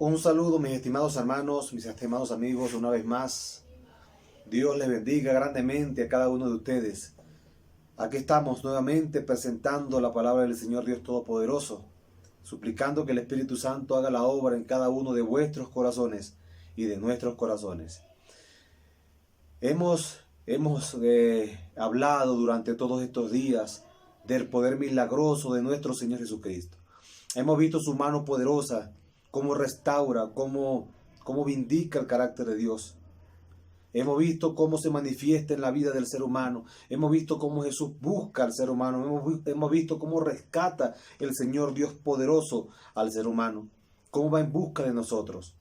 Un saludo, mis estimados hermanos, mis estimados amigos, una vez más. Dios les bendiga grandemente a cada uno de ustedes. Aquí estamos nuevamente presentando la palabra del Señor Dios Todopoderoso, suplicando que el Espíritu Santo haga la obra en cada uno de vuestros corazones y de nuestros corazones. Hemos hablado durante todos estos días del poder milagroso de nuestro Señor Jesucristo. Hemos visto su mano poderosa, cómo restaura, cómo vindica el carácter de Dios. Hemos visto cómo se manifiesta en la vida del ser humano. Hemos visto cómo Jesús busca al ser humano. Hemos visto cómo rescata el Señor Dios poderoso al ser humano. Cómo va en busca de nosotros.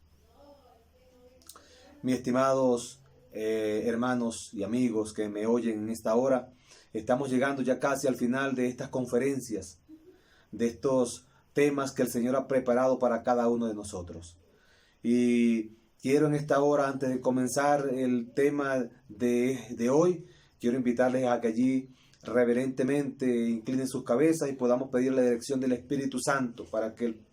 Mis estimados hermanos y amigos que me oyen en esta hora, estamos llegando ya casi al final de estas conferencias, de estos temas que el Señor ha preparado para cada uno de nosotros. Y quiero en esta hora, antes de comenzar el tema de hoy, quiero invitarles a que allí reverentemente inclinen sus cabezas y podamos pedir la dirección del Espíritu Santo para que el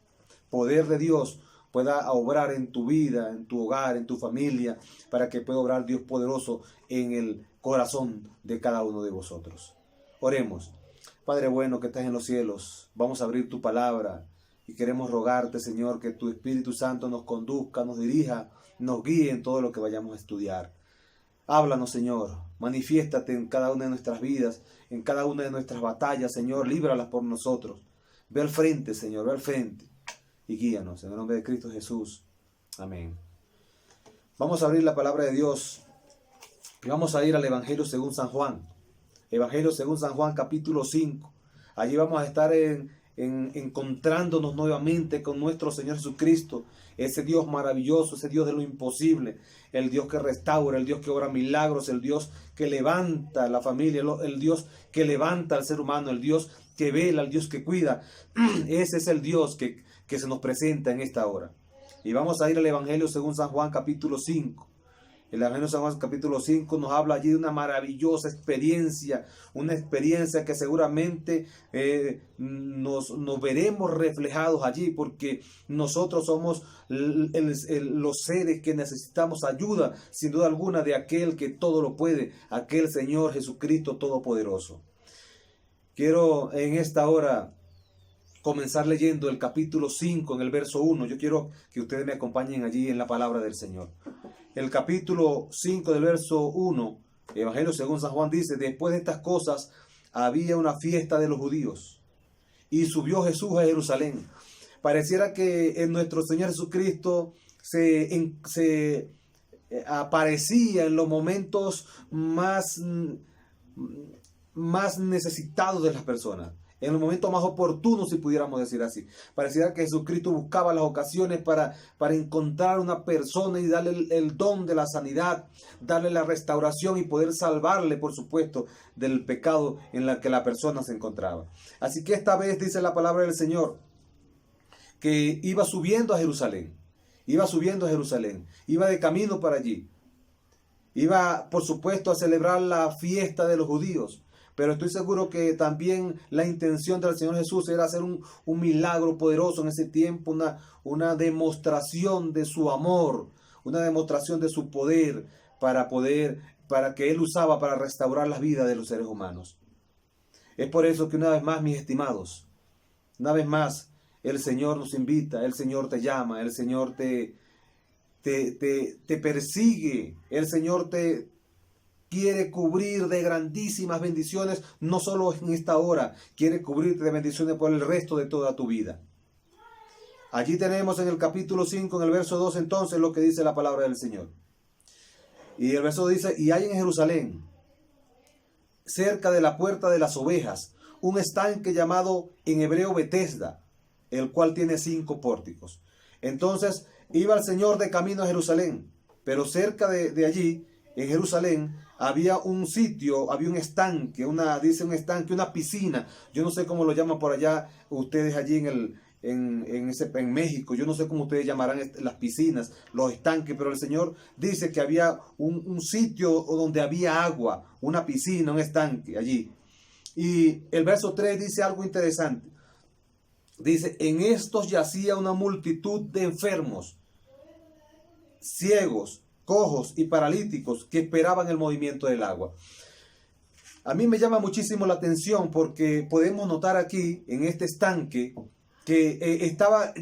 poder de Dios pueda obrar en tu vida, en tu hogar, en tu familia, para que pueda obrar Dios poderoso en el corazón de cada uno de vosotros. Oremos. Padre bueno que estás en los cielos, vamos a abrir tu palabra y queremos rogarte, Señor, que tu Espíritu Santo nos conduzca, nos dirija, nos guíe en todo lo que vayamos a estudiar. Háblanos, Señor, manifiéstate en cada una de nuestras vidas, en cada una de nuestras batallas, Señor, líbralas por nosotros. Ve al frente, Señor, ve al frente y guíanos en el nombre de Cristo Jesús. Amén. Vamos a abrir la palabra de Dios y vamos a ir al Evangelio según San Juan. Evangelio según San Juan, capítulo 5. Allí vamos a estar encontrándonos nuevamente con nuestro Señor Jesucristo, ese Dios maravilloso, ese Dios de lo imposible, el Dios que restaura, el Dios que obra milagros, el Dios que levanta la familia, el Dios que levanta al ser humano, el Dios que vela, el Dios que cuida. Ese es el Dios que se nos presenta en esta hora. Y vamos a ir al Evangelio según San Juan, capítulo 5. El Evangelio de San Juan capítulo 5 nos habla allí de una maravillosa experiencia, una experiencia que seguramente nos veremos reflejados allí, porque nosotros somos los seres que necesitamos ayuda, sin duda alguna, de aquel que todo lo puede, aquel Señor Jesucristo Todopoderoso. Quiero en esta hora comenzar leyendo el capítulo 5 en el verso 1. Yo quiero que ustedes me acompañen allí en la palabra del Señor. El capítulo 5 del verso 1, Evangelio según San Juan dice: después de estas cosas había una fiesta de los judíos y subió Jesús a Jerusalén. Pareciera que en nuestro Señor Jesucristo se aparecía en los momentos más necesitados de las personas, en el momento más oportuno, si pudiéramos decir así. Pareciera que Jesucristo buscaba las ocasiones para encontrar una persona y darle el don de la sanidad, darle la restauración y poder salvarle, por supuesto, del pecado en el que la persona se encontraba. Así que esta vez dice la palabra del Señor que iba subiendo a Jerusalén, iba de camino para allí. Iba, por supuesto, a celebrar la fiesta de los judíos. Pero estoy seguro que también la intención del Señor Jesús era hacer un milagro poderoso en ese tiempo, una demostración de su amor, una demostración de su poder para que Él usaba para restaurar la vida de los seres humanos. Es por eso que una vez más, mis estimados, una vez más, el Señor nos invita, el Señor te llama, el Señor te persigue, el Señor te quiere cubrir de grandísimas bendiciones, no solo en esta hora, quiere cubrirte de bendiciones por el resto de toda tu vida. Allí tenemos en el capítulo 5, en el verso 2, entonces, lo que dice la palabra del Señor. Y el verso dice: y hay en Jerusalén, cerca de la puerta de las ovejas, un estanque llamado en hebreo Betesda, el cual tiene 5 pórticos. Entonces iba el Señor de camino a Jerusalén, pero cerca de allí, en Jerusalén, había un sitio, había un estanque, una piscina. Yo no sé cómo lo llaman por allá ustedes allí en México. Yo no sé cómo ustedes llamarán las piscinas, los estanques, pero el Señor dice que había un sitio donde había agua, una piscina, un estanque allí. Y el verso 3 dice algo interesante. Dice, en estos yacía una multitud de enfermos, ciegos, cojos y paralíticos que esperaban el movimiento del agua. A mí me llama muchísimo la atención porque podemos notar aquí en este estanque que estaba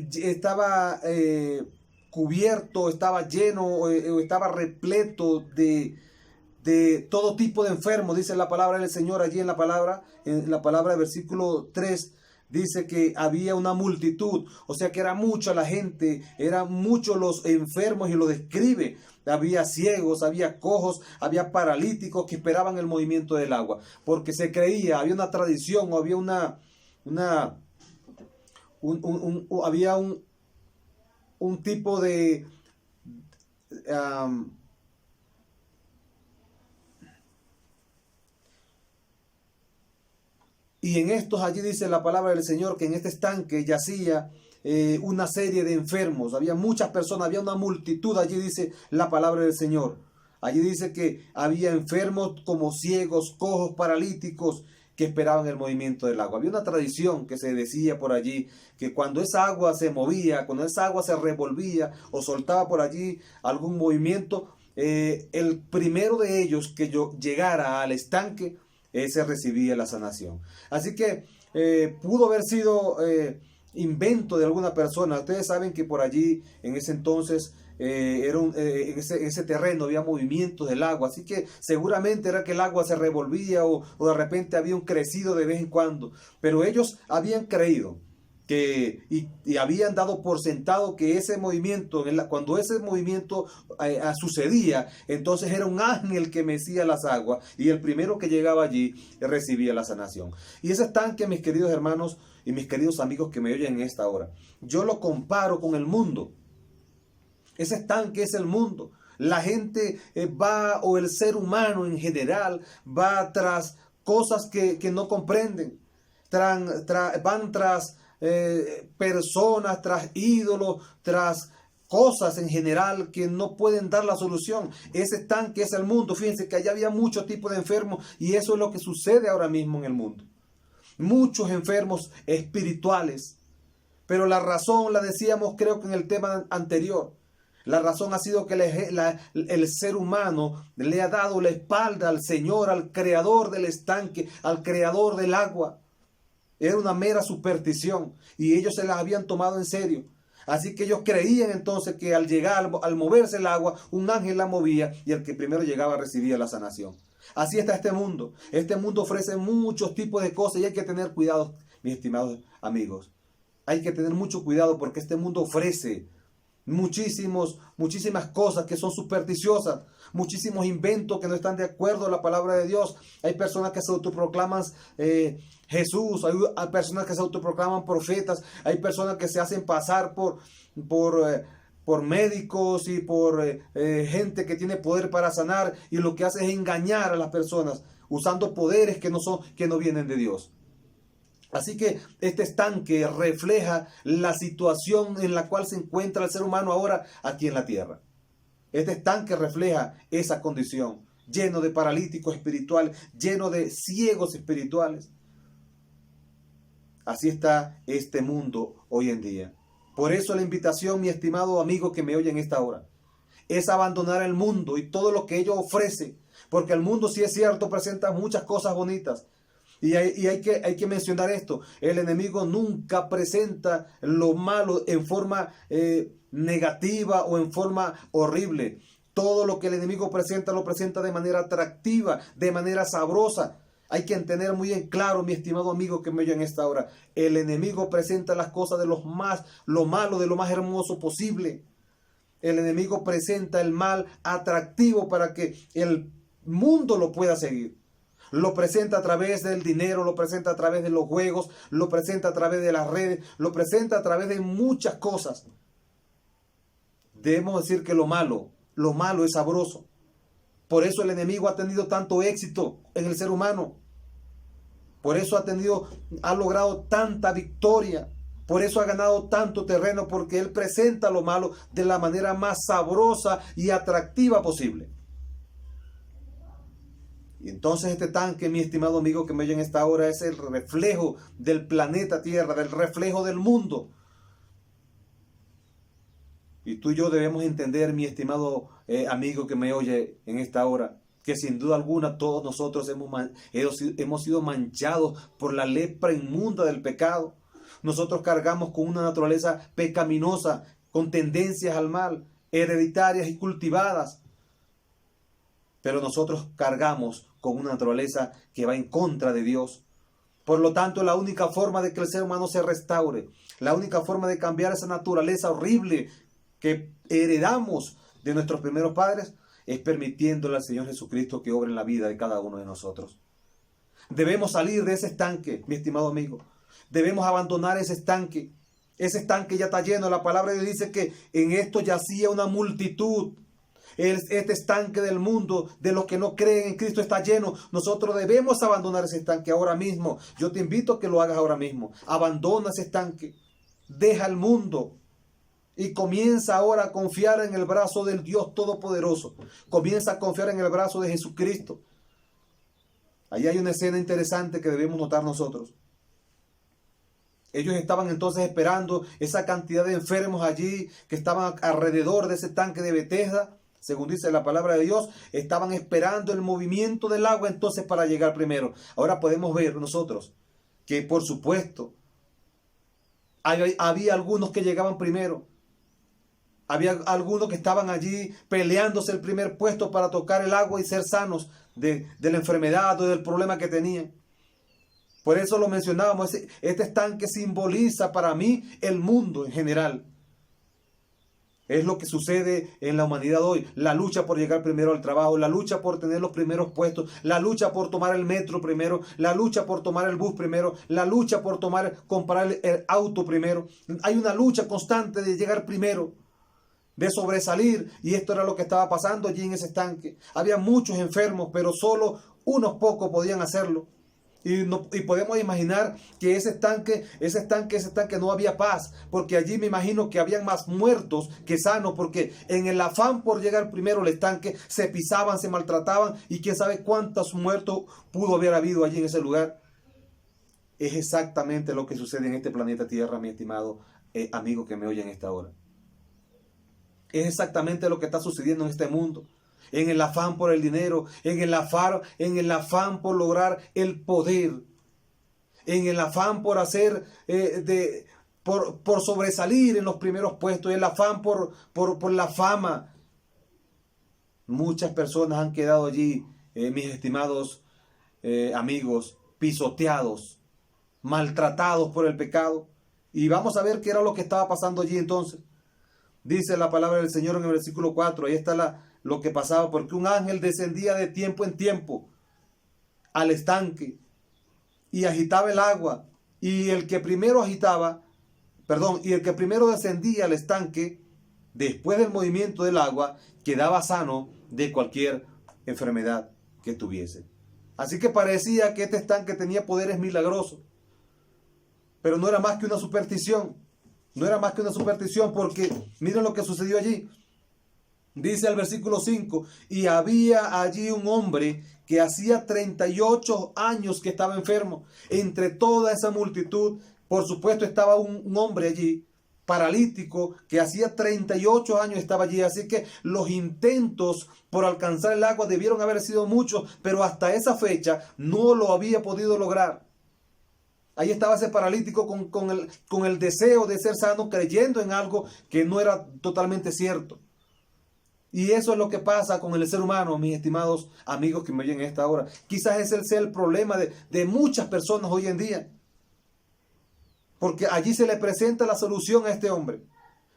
cubierto, estaba lleno, estaba repleto de todo tipo de enfermos, dice la palabra del Señor allí en la palabra del versículo 3. Dice que había una multitud, o sea que era mucha la gente, eran muchos los enfermos y lo describe. Había ciegos, había cojos, había paralíticos que esperaban el movimiento del agua, porque se creía, había una tradición o había había un tipo de y en estos allí dice la palabra del Señor que en este estanque yacía una serie de enfermos. Había muchas personas, había una multitud, allí dice la palabra del Señor. Allí dice que había enfermos como ciegos, cojos, paralíticos que esperaban el movimiento del agua. Había una tradición que se decía por allí que cuando esa agua se movía, cuando esa agua se revolvía o soltaba por allí algún movimiento, el primero de ellos que llegara al estanque, ese recibía la sanación. Así que pudo haber sido invento de alguna persona. Ustedes saben que por allí en ese entonces en ese terreno había movimientos del agua, así que seguramente era que el agua se revolvía o de repente había un crecido de vez en cuando, pero ellos habían creído y habían dado por sentado que ese movimiento, cuando ese movimiento sucedía, entonces era un ángel que mecía las aguas y el primero que llegaba allí recibía la sanación. Y ese estanque, mis queridos hermanos y mis queridos amigos que me oyen en esta hora, yo lo comparo con el mundo. Ese estanque es el mundo. La gente o el ser humano en general va tras cosas que no comprenden, van tras personas, tras ídolos, tras cosas en general que no pueden dar la solución. Ese estanque es el mundo. Fíjense que allá había muchos tipos de enfermos y eso es lo que sucede ahora mismo en el mundo. Muchos enfermos espirituales. Pero la razón, la decíamos creo que en el tema anterior, la razón ha sido que el ser humano le ha dado la espalda al Señor, al creador del estanque, al creador del agua. Era una mera superstición y ellos se la habían tomado en serio. Así que ellos creían entonces que al llegar, al moverse el agua, un ángel la movía y el que primero llegaba recibía la sanación. Así está este mundo. Este mundo ofrece muchos tipos de cosas y hay que tener cuidado, mis estimados amigos. Hay que tener mucho cuidado porque este mundo ofrece muchísimas cosas que son supersticiosas, muchísimos inventos que no están de acuerdo a la palabra de Dios. Hay personas que se autoproclaman Jesús, hay personas que se autoproclaman profetas, hay personas que se hacen pasar por médicos y por gente que tiene poder para sanar, y lo que hace es engañar a las personas usando poderes que no vienen de Dios. Así que este estanque refleja la situación en la cual se encuentra el ser humano ahora aquí en la tierra. Este estanque refleja esa condición, lleno de paralíticos espirituales, lleno de ciegos espirituales. Así está este mundo hoy en día. Por eso la invitación, mi estimado amigo que me oye en esta hora, es abandonar el mundo y todo lo que ello ofrece, porque el mundo, sí es cierto, presenta muchas cosas bonitas. Y hay que mencionar esto: el enemigo nunca presenta lo malo en forma negativa o en forma horrible. Todo lo que el enemigo presenta lo presenta de manera atractiva, de manera sabrosa. Hay que tener muy en claro, mi estimado amigo que me oye en esta hora, el enemigo presenta las cosas de lo malo, de lo más hermoso posible. El enemigo presenta el mal atractivo para que el mundo lo pueda seguir. Lo presenta a través del dinero, lo presenta a través de los juegos, lo presenta a través de las redes, lo presenta a través de muchas cosas. Debemos decir que lo malo es sabroso. Por eso el enemigo ha tenido tanto éxito en el ser humano. Por eso ha logrado tanta victoria. Por eso ha ganado tanto terreno, porque él presenta lo malo de la manera más sabrosa y atractiva posible. Y entonces este tanque, mi estimado amigo que me oye en esta hora, es el reflejo del planeta Tierra, del reflejo del mundo. Y tú y yo debemos entender, mi estimado amigo que me oye en esta hora, que sin duda alguna todos nosotros hemos sido manchados por la lepra inmunda del pecado. Nosotros cargamos con una naturaleza pecaminosa, con tendencias al mal, hereditarias y cultivadas. Pero nosotros cargamos con una naturaleza que va en contra de Dios. Por lo tanto, la única forma de que el ser humano se restaure, la única forma de cambiar esa naturaleza horrible que heredamos de nuestros primeros padres, es permitiéndole al Señor Jesucristo que obre en la vida de cada uno de nosotros. Debemos salir de ese estanque, mi estimado amigo. Debemos abandonar ese estanque. Ese estanque ya está lleno. La palabra de Dios dice que en esto yacía una multitud. Este estanque del mundo, de los que no creen en Cristo, está lleno. Nosotros debemos abandonar ese estanque ahora mismo. Yo te invito a que lo hagas ahora mismo. Abandona ese estanque. Deja el mundo. Y comienza ahora a confiar en el brazo del Dios Todopoderoso. Comienza a confiar en el brazo de Jesucristo. Ahí hay una escena interesante que debemos notar nosotros. Ellos estaban entonces esperando esa cantidad de enfermos allí que estaban alrededor de ese tanque de Betesda. Según dice la palabra de Dios, estaban esperando el movimiento del agua entonces para llegar primero. Ahora podemos ver nosotros que por supuesto había algunos que llegaban primero. Había algunos que estaban allí peleándose el primer puesto para tocar el agua y ser sanos de la enfermedad o del problema que tenían. Por eso lo mencionábamos, este estanque simboliza para mí el mundo en general. Es lo que sucede en la humanidad hoy. La lucha por llegar primero al trabajo, la lucha por tener los primeros puestos, la lucha por tomar el metro primero, la lucha por tomar el bus primero, la lucha por comprar el auto primero. Hay una lucha constante de llegar primero, de sobresalir, y esto era lo que estaba pasando allí en ese estanque. Había muchos enfermos, pero solo unos pocos podían hacerlo. Y podemos imaginar que ese estanque no había paz, porque allí me imagino que habían más muertos que sanos, porque en el afán por llegar primero al estanque se pisaban, se maltrataban, y quién sabe cuántos muertos pudo haber habido allí en ese lugar. Es exactamente lo que sucede en este planeta Tierra, mi estimado amigo que me oye en esta hora. Es exactamente lo que está sucediendo en este mundo. En el afán por el dinero, en el afán por lograr el poder, en el afán por hacer, por sobresalir en los primeros puestos, el afán por la fama. Muchas personas han quedado allí, mis estimados amigos, pisoteados, maltratados por el pecado. Y vamos a ver qué era lo que estaba pasando allí entonces. Dice la palabra del Señor en el versículo 4, ahí está lo que pasaba, porque un ángel descendía de tiempo en tiempo al estanque y agitaba el agua, y el que primero descendía al estanque, después del movimiento del agua, quedaba sano de cualquier enfermedad que tuviese. Así que parecía que este estanque tenía poderes milagrosos, pero no era más que una superstición. No era más que una superstición, porque miren lo que sucedió allí. Dice el versículo 5, y había allí un hombre que hacía 38 años que estaba enfermo. Entre toda esa multitud, por supuesto, estaba un hombre allí, paralítico, que hacía 38 años estaba allí. Así que los intentos por alcanzar el agua debieron haber sido muchos, pero hasta esa fecha no lo había podido lograr. Ahí estaba ese paralítico con el deseo de ser sano, creyendo en algo que no era totalmente cierto. Y eso es lo que pasa con el ser humano, mis estimados amigos que me oyen en esta hora. Quizás ese sea el problema de muchas personas hoy en día. Porque allí se le presenta la solución a este hombre.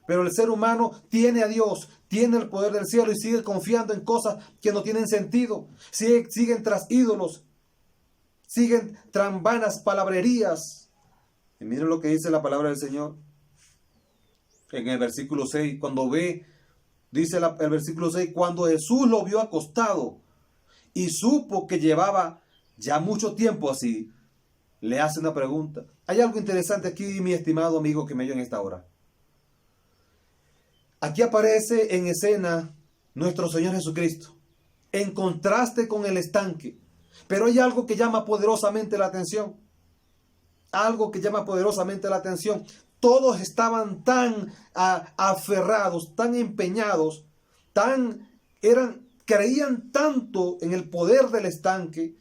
Pero el ser humano tiene a Dios, tiene el poder del cielo y sigue confiando en cosas que no tienen sentido. Siguen tras ídolos. Siguen tras vanas palabrerías. Y miren lo que dice la palabra del Señor. En el versículo 6, dice el versículo 6, cuando Jesús lo vio acostado y supo que llevaba ya mucho tiempo así, le hace una pregunta. Hay algo interesante aquí, mi estimado amigo que me oye en esta hora. Aquí aparece en escena nuestro Señor Jesucristo, en contraste con el estanque. Pero hay algo que llama poderosamente la atención. Algo que llama poderosamente la atención. Todos estaban tan aferrados, tan empeñados, creían tanto en el poder del estanque,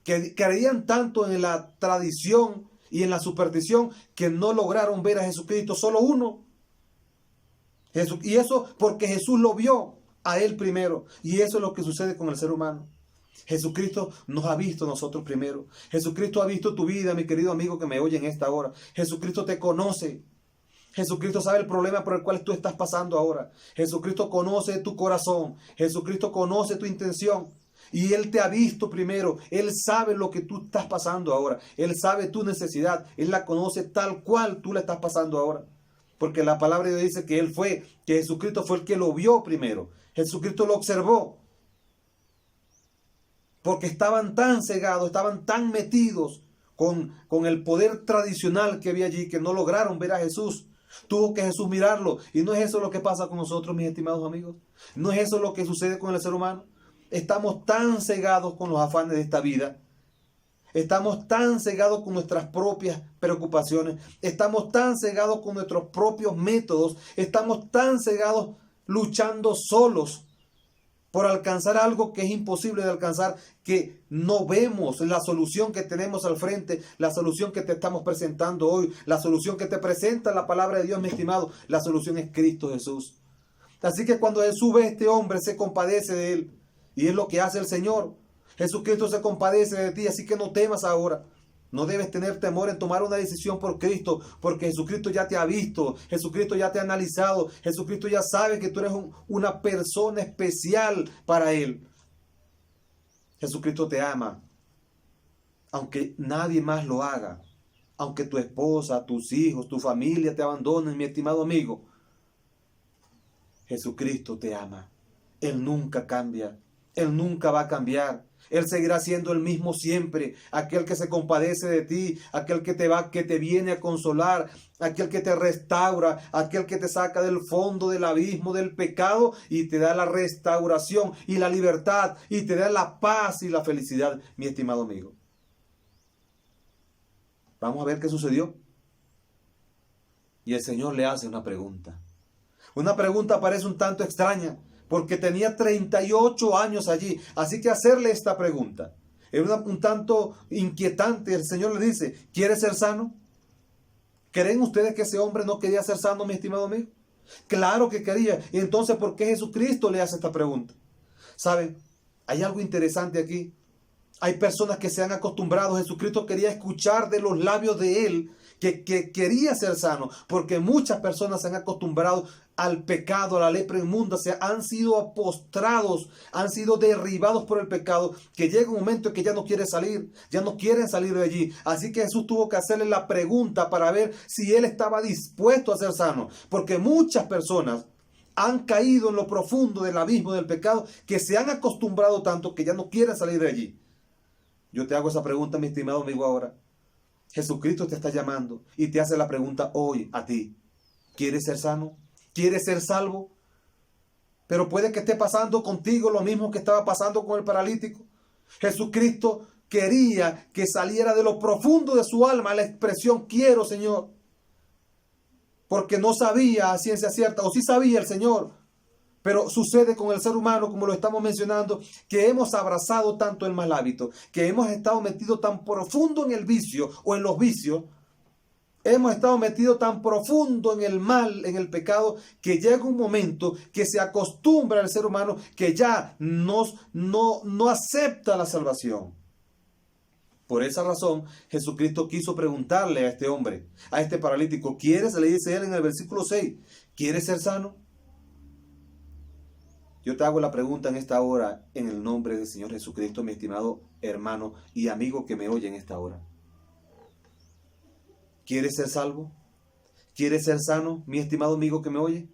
que creían tanto en la tradición y en la superstición, que no lograron ver a Jesucristo, solo uno. Y eso porque Jesús lo vio a él primero. Y eso es lo que sucede con el ser humano. Jesucristo nos ha visto nosotros primero. Jesucristo ha visto tu vida, mi querido amigo que me oye en esta hora. Jesucristo te conoce. Jesucristo sabe el problema por el cual tú estás pasando ahora. Jesucristo conoce tu corazón. Jesucristo conoce tu intención. Y Él te ha visto primero. Él sabe lo que tú estás pasando ahora. Él sabe tu necesidad. Él la conoce tal cual tú la estás pasando ahora. Porque la palabra de Dios dice que Jesucristo fue el que lo vio primero. Jesucristo lo observó. Porque estaban tan cegados, estaban tan metidos con el poder tradicional que había allí, que no lograron ver a Jesús. Tuvo que Jesús mirarlo. Y no es eso lo que pasa con nosotros, mis estimados amigos. No es eso lo que sucede con el ser humano. Estamos tan cegados con los afanes de esta vida. Estamos tan cegados con nuestras propias preocupaciones. Estamos tan cegados con nuestros propios métodos. Estamos tan cegados luchando solos por alcanzar algo que es imposible de alcanzar, que no vemos la solución que tenemos al frente, la solución que te estamos presentando hoy, la solución que te presenta la palabra de Dios, mi estimado. La solución es Cristo Jesús. Así que cuando Jesús ve a este hombre, se compadece de él. Y es lo que hace el Señor. Jesucristo se compadece de ti, así que no temas ahora. No debes tener temor en tomar una decisión por Cristo, porque Jesucristo ya te ha visto, Jesucristo ya te ha analizado, Jesucristo ya sabe que tú eres una persona especial para Él. Jesucristo te ama, aunque nadie más lo haga, aunque tu esposa, tus hijos, tu familia te abandonen, mi estimado amigo. Jesucristo te ama. Él nunca cambia, Él nunca va a cambiar. Él seguirá siendo el mismo siempre, aquel que se compadece de ti, aquel que te viene a consolar, aquel que te restaura, aquel que te saca del fondo del abismo del pecado y te da la restauración y la libertad y te da la paz y la felicidad, mi estimado amigo. Vamos a ver qué sucedió. Y el Señor le hace una pregunta. Una pregunta parece un tanto extraña, porque tenía 38 años allí. Así que hacerle esta pregunta era un tanto inquietante. El Señor le dice: ¿quieres ser sano? ¿Creen ustedes que ese hombre no quería ser sano, mi estimado amigo? Claro que quería. Y entonces, ¿por qué Jesucristo le hace esta pregunta? ¿Saben? Hay algo interesante aquí. Hay personas que se han acostumbrado. Jesucristo quería escuchar de los labios de Él que quería ser sano, porque muchas personas se han acostumbrado al pecado, a la lepra inmunda, han sido postrados, han sido derribados por el pecado, que llega un momento en que ya no quieren salir de allí. Así que Jesús tuvo que hacerle la pregunta para ver si Él estaba dispuesto a ser sano, porque muchas personas han caído en lo profundo del abismo del pecado, que se han acostumbrado tanto que ya no quieren salir de allí. Yo te hago esa pregunta, mi estimado amigo, ahora. Jesucristo te está llamando y te hace la pregunta hoy a ti. ¿Quieres ser sano? ¿Quieres ser salvo? Pero puede que esté pasando contigo lo mismo que estaba pasando con el paralítico. Jesucristo quería que saliera de lo profundo de su alma la expresión quiero, Señor. Porque no sabía a ciencia cierta, o sí sabía el Señor. Pero sucede con el ser humano, como lo estamos mencionando, que hemos abrazado tanto el mal hábito, que hemos estado metidos tan profundo en el vicio o en los vicios, hemos estado metidos tan profundo en el mal, en el pecado, que llega un momento que se acostumbra el ser humano que ya no acepta la salvación. Por esa razón, Jesucristo quiso preguntarle a este hombre, a este paralítico, ¿quieres? Le dice él en el versículo 6, ¿quieres ser sano? Yo te hago la pregunta en esta hora, en el nombre del Señor Jesucristo, mi estimado hermano y amigo que me oye en esta hora. ¿Quieres ser salvo? ¿Quieres ser sano, mi estimado amigo que me oye?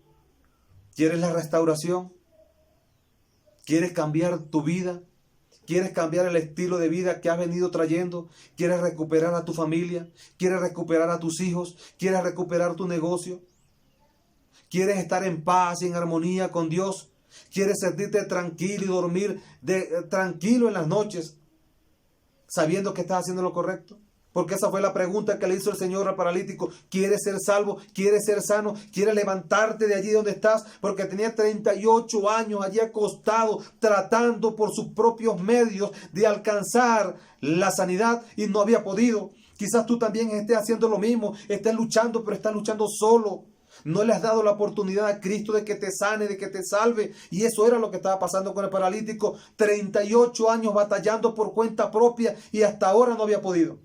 ¿Quieres la restauración? ¿Quieres cambiar tu vida? ¿Quieres cambiar el estilo de vida que has venido trayendo? ¿Quieres recuperar a tu familia? ¿Quieres recuperar a tus hijos? ¿Quieres recuperar tu negocio? ¿Quieres estar en paz y en armonía con Dios? ¿Quieres sentirte tranquilo y dormir tranquilo en las noches? sabiendo que estás haciendo lo correcto? Porque esa fue la pregunta que le hizo el Señor al paralítico. ¿Quieres ser salvo? ¿Quieres ser sano? ¿Quieres levantarte de allí donde estás? Porque tenía 38 años allí acostado, tratando por sus propios medios de alcanzar la sanidad y no había podido. Quizás tú también estés haciendo lo mismo, estés luchando, pero estás luchando solo. No le has dado la oportunidad a Cristo de que te sane, de que te salve. Y eso era lo que estaba pasando con el paralítico. 38 años batallando por cuenta propia y hasta ahora no había podido.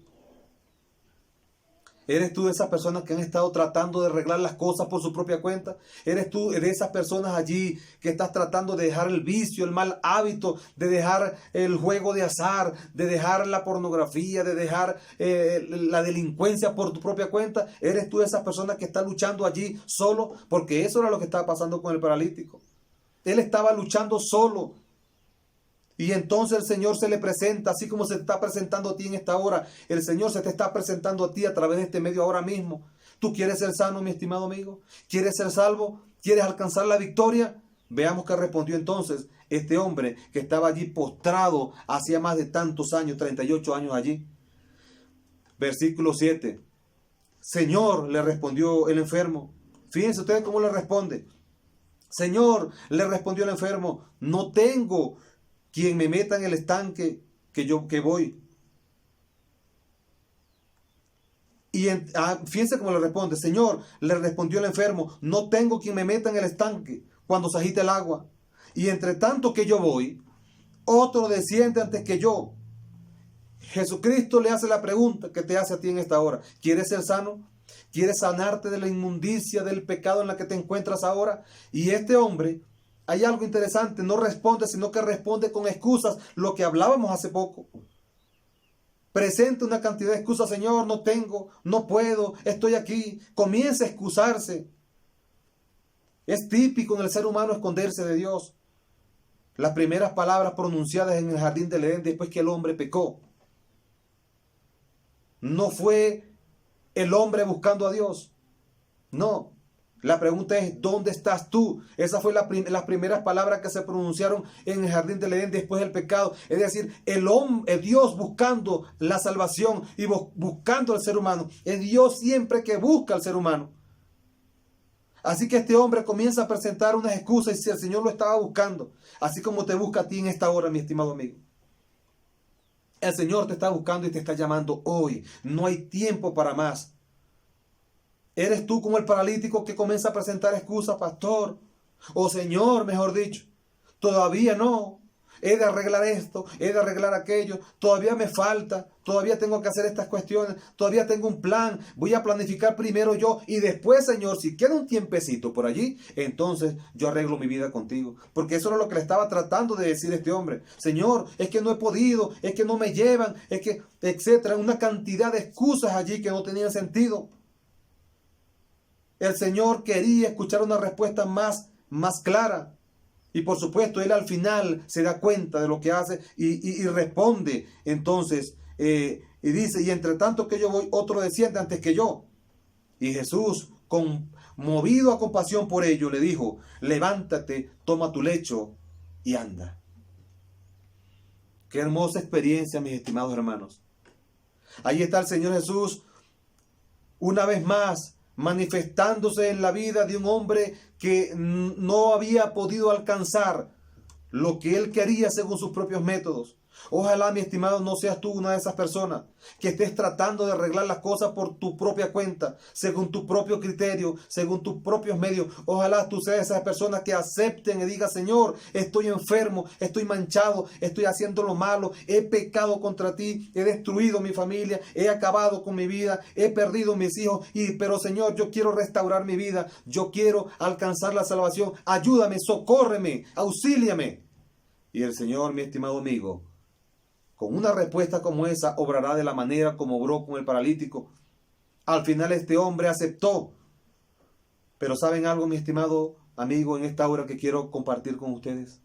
¿Eres tú de esas personas que han estado tratando de arreglar las cosas por su propia cuenta? ¿Eres tú de esas personas allí que estás tratando de dejar el vicio, el mal hábito, de dejar el juego de azar, de dejar la pornografía, de dejar la delincuencia por tu propia cuenta? ¿Eres tú de esas personas que están luchando allí solo? Porque eso era lo que estaba pasando con el paralítico. Él estaba luchando solo. Y entonces el Señor se le presenta, así como se te está presentando a ti en esta hora. El Señor se te está presentando a ti a través de este medio ahora mismo. ¿Tú quieres ser sano, mi estimado amigo? ¿Quieres ser salvo? ¿Quieres alcanzar la victoria? Veamos qué respondió entonces este hombre que estaba allí postrado hacía más de tantos años, 38 años allí. Versículo 7. Señor, le respondió el enfermo. Fíjense ustedes cómo le responde. Señor, le respondió el enfermo, no tengo quien me meta en el estanque que voy. Y fíjense cómo le responde. Señor, le respondió el enfermo, no tengo quien me meta en el estanque cuando se agite el agua. Y entre tanto que yo voy, otro desciende antes que yo. Jesucristo le hace la pregunta que te hace a ti en esta hora. ¿Quieres ser sano? ¿Quieres sanarte de la inmundicia, del pecado en la que te encuentras ahora? Y este hombre, hay algo interesante, no responde, sino que responde con excusas, lo que hablábamos hace poco. Presenta una cantidad de excusas, Señor, no tengo, no puedo, estoy aquí. Comienza a excusarse. Es típico en el ser humano esconderse de Dios. Las primeras palabras pronunciadas en el jardín del Edén después que el hombre pecó. No fue el hombre buscando a Dios. No. La pregunta es, ¿dónde estás tú? Esas fueron las primeras palabras que se pronunciaron en el jardín del Edén después del pecado. Es decir, el Dios buscando la salvación y buscando al ser humano. Es Dios siempre que busca al ser humano. Así que este hombre comienza a presentar unas excusas y si el Señor lo estaba buscando, así como te busca a ti en esta hora, mi estimado amigo. El Señor te está buscando y te está llamando hoy. No hay tiempo para más. ¿Eres tú como el paralítico que comienza a presentar excusas, pastor? O Señor, mejor dicho, todavía no. He de arreglar esto, he de arreglar aquello. Todavía me falta, todavía tengo que hacer estas cuestiones. Todavía tengo un plan. Voy a planificar primero yo y después, Señor, si queda un tiempecito por allí, entonces yo arreglo mi vida contigo. Porque eso era lo que le estaba tratando de decir este hombre. Señor, es que no he podido, es que no me llevan, es que, etcétera. Una cantidad de excusas allí que no tenían sentido. El Señor quería escuchar una respuesta más clara. Y por supuesto, Él al final se da cuenta de lo que hace y responde. Entonces, y dice, y entre tanto que yo voy, otro desciende antes que yo. Y Jesús, movido a compasión por ello, le dijo, levántate, toma tu lecho y anda. Qué hermosa experiencia, mis estimados hermanos. Ahí está el Señor Jesús, una vez más, manifestándose en la vida de un hombre que no había podido alcanzar lo que él quería según sus propios métodos. Ojalá, mi estimado, no seas tú una de esas personas que estés tratando de arreglar las cosas por tu propia cuenta, según tu propio criterio, según tus propios medios. Ojalá tú seas esas personas que acepten y digan, Señor, estoy enfermo, estoy manchado, estoy haciendo lo malo, he pecado contra ti, he destruido mi familia, he acabado con mi vida, he perdido mis hijos, pero Señor, yo quiero restaurar mi vida, yo quiero alcanzar la salvación. Ayúdame, socórreme, auxíliame. Y el Señor, mi estimado amigo, con una respuesta como esa, obrará de la manera como obró con el paralítico. Al final este hombre aceptó. Pero ¿saben algo, mi estimado amigo, en esta hora que quiero compartir con ustedes?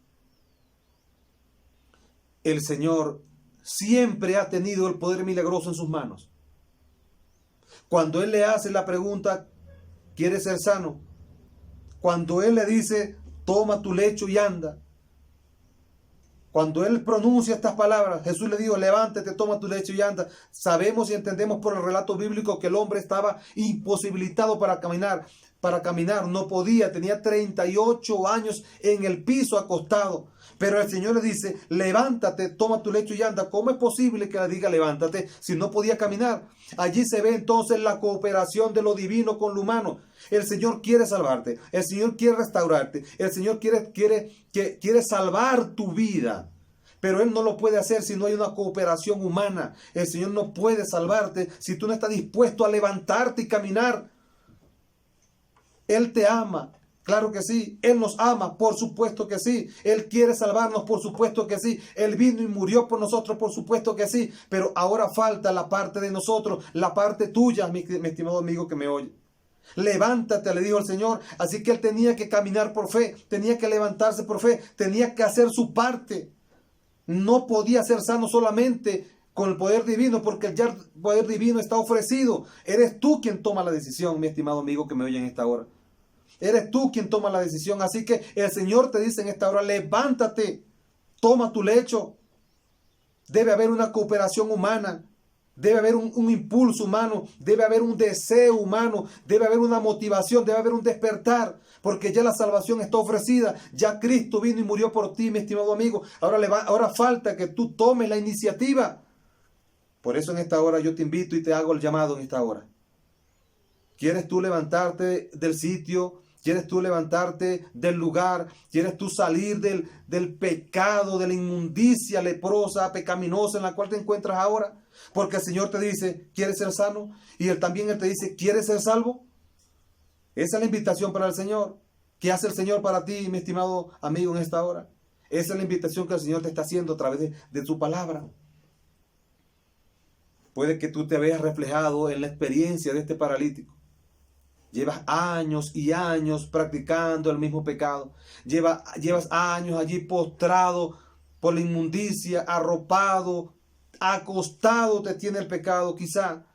El Señor siempre ha tenido el poder milagroso en sus manos. Cuando Él le hace la pregunta, ¿quieres ser sano? Cuando Él le dice, toma tu lecho y anda. Cuando él pronuncia estas palabras, Jesús le dijo, levántate, toma tu lecho y anda. Sabemos y entendemos por el relato bíblico que el hombre estaba imposibilitado para caminar. No podía, tenía 38 años en el piso acostado. Pero el Señor le dice, levántate, toma tu lecho y anda. ¿Cómo es posible que le diga levántate si no podía caminar? Allí se ve entonces la cooperación de lo divino con lo humano. El Señor quiere salvarte, el Señor quiere restaurarte, el Señor quiere salvar tu vida. Pero Él no lo puede hacer si no hay una cooperación humana. El Señor no puede salvarte si tú no estás dispuesto a levantarte y caminar. Él te ama, claro que sí. Él nos ama, por supuesto que sí. Él quiere salvarnos, por supuesto que sí. Él vino y murió por nosotros, por supuesto que sí. Pero ahora falta la parte de nosotros, la parte tuya, mi estimado amigo que me oye. Levántate, le dijo el Señor. Así que él tenía que caminar por fe, tenía que levantarse por fe, tenía que hacer su parte. No podía ser sano solamente con el poder divino, porque el poder divino está ofrecido. Eres tú quien toma la decisión, mi estimado amigo que me oye en esta hora. Eres tú quien toma la decisión. Así que el Señor te dice en esta hora, levántate, toma tu lecho. Debe haber una cooperación humana. Debe haber un impulso humano, debe haber un deseo humano, debe haber una motivación, debe haber un despertar, porque ya la salvación está ofrecida, ya Cristo vino y murió por ti, mi estimado amigo. Ahora falta que tú tomes la iniciativa. Por eso en esta hora yo te invito y te hago el llamado en esta hora. ¿Quieres tú levantarte del sitio? ¿Quieres tú levantarte del lugar? ¿Quieres tú salir del pecado, de la inmundicia leprosa, pecaminosa en la cual te encuentras ahora? Porque el Señor te dice, ¿quieres ser sano? Y Él también te dice, ¿quieres ser salvo? Esa es la invitación para el Señor. ¿Qué hace el Señor para ti, mi estimado amigo, en esta hora? Esa es la invitación que el Señor te está haciendo a través de su palabra. Puede que tú te veas reflejado en la experiencia de este paralítico. Llevas años y años practicando el mismo pecado. Llevas años allí postrado por la inmundicia, arropado, acostado te tiene el pecado. Quizás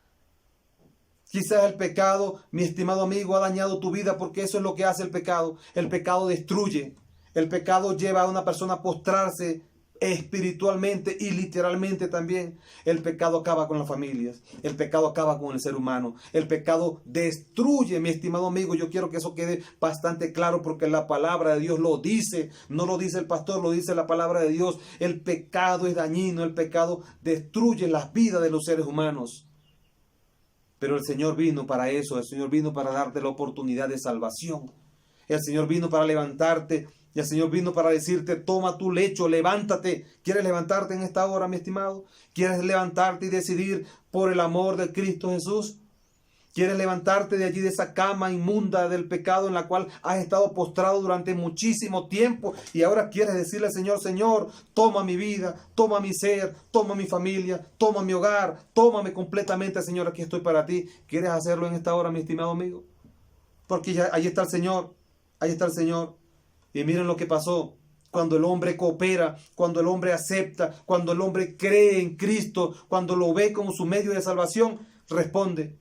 el pecado, mi estimado amigo, ha dañado tu vida, porque eso es lo que hace el pecado. El pecado destruye. El pecado lleva a una persona a postrarse espiritualmente y literalmente también. El pecado acaba con las familias, el pecado acaba con el ser humano, el pecado destruye, mi estimado amigo. Yo quiero que eso quede bastante claro, porque la palabra de Dios lo dice, no lo dice el pastor, lo dice la palabra de Dios. El pecado es dañino, el pecado destruye las vidas de los seres humanos. Pero el Señor vino para eso, el Señor vino para darte la oportunidad de salvación. El Señor vino para levantarte. Y el Señor vino para decirte, toma tu lecho, levántate. ¿Quieres levantarte en esta hora, mi estimado? ¿Quieres levantarte y decidir por el amor de Cristo Jesús? ¿Quieres levantarte de allí, de esa cama inmunda del pecado en la cual has estado postrado durante muchísimo tiempo? Y ahora quieres decirle al Señor, Señor, toma mi vida, toma mi ser, toma mi familia, toma mi hogar, tómame completamente, Señor, aquí estoy para ti. ¿Quieres hacerlo en esta hora, mi estimado amigo? Porque ya, ahí está el Señor, ahí está el Señor. Y miren lo que pasó cuando el hombre coopera, cuando el hombre acepta, cuando el hombre cree en Cristo, cuando lo ve como su medio de salvación, responde.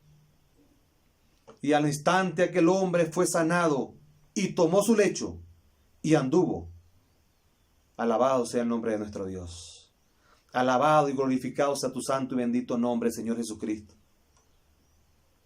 Y al instante aquel hombre fue sanado y tomó su lecho y anduvo. Alabado sea el nombre de nuestro Dios. Alabado y glorificado sea tu santo y bendito nombre, Señor Jesucristo.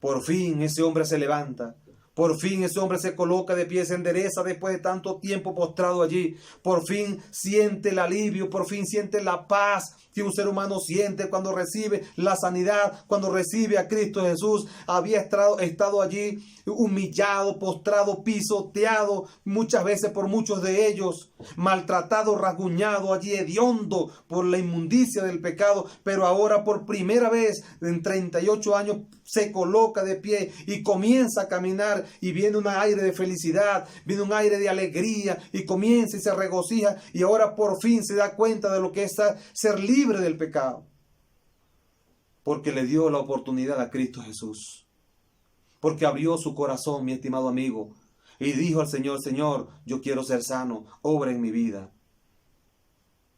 Por fin ese hombre se levanta. Por fin ese hombre se coloca de pie, se endereza después de tanto tiempo postrado allí. Por fin siente el alivio, por fin siente la paz que un ser humano siente cuando recibe la sanidad, cuando recibe a Cristo Jesús. Había estado allí humillado, postrado, pisoteado, muchas veces por muchos de ellos, maltratado, rasguñado, allí hediondo por la inmundicia del pecado. Pero ahora por primera vez en 38 años se coloca de pie y comienza a caminar, y viene un aire de felicidad, viene un aire de alegría, y comienza y se regocija, y ahora por fin se da cuenta de lo que es ser libre del pecado, porque le dio la oportunidad a Cristo Jesús, porque abrió su corazón, mi estimado amigo, y dijo al Señor, Señor, yo quiero ser sano, obra en mi vida.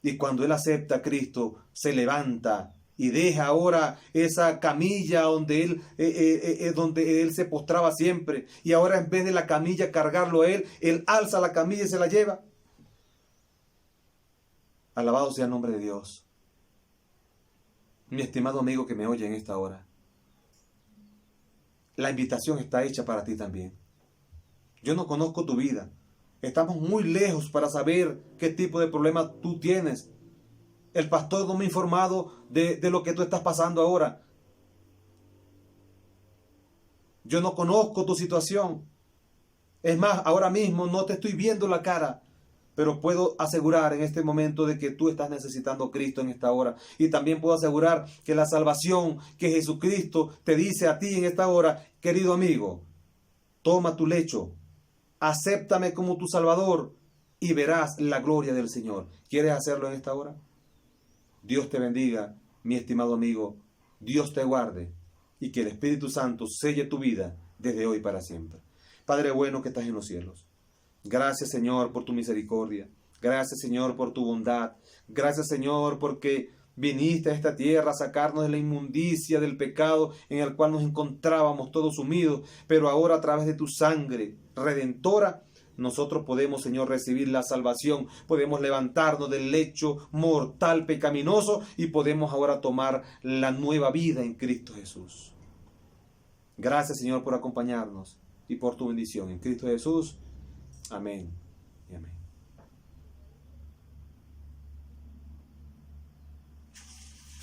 Y cuando él acepta a Cristo, se levanta y deja ahora esa camilla donde él se postraba siempre. Y ahora, en vez de la camilla cargarlo él alza la camilla y se la lleva. Alabado sea el nombre de Dios. Mi estimado amigo que me oye en esta hora, la invitación está hecha para ti también. Yo no conozco tu vida. Estamos muy lejos para saber qué tipo de problema tú tienes. El pastor no me ha informado de lo que tú estás pasando ahora. Yo no conozco tu situación. Es más, ahora mismo no te estoy viendo la cara, pero puedo asegurar en este momento de que tú estás necesitando a Cristo en esta hora. Y también puedo asegurar que la salvación que Jesucristo te dice a ti en esta hora, querido amigo, toma tu lecho, acéptame como tu Salvador y verás la gloria del Señor. ¿Quieres hacerlo en esta hora? Dios te bendiga, mi estimado amigo. Dios te guarde y que el Espíritu Santo selle tu vida desde hoy para siempre. Padre bueno que estás en los cielos. Gracias, Señor, por tu misericordia. Gracias, Señor, por tu bondad. Gracias, Señor, porque viniste a esta tierra a sacarnos de la inmundicia del pecado en el cual nos encontrábamos todos sumidos. Pero ahora, a través de tu sangre redentora, nosotros podemos, Señor, recibir la salvación. Podemos levantarnos del lecho mortal pecaminoso y podemos ahora tomar la nueva vida en Cristo Jesús. Gracias, Señor, por acompañarnos y por tu bendición en Cristo Jesús. Amén y amén.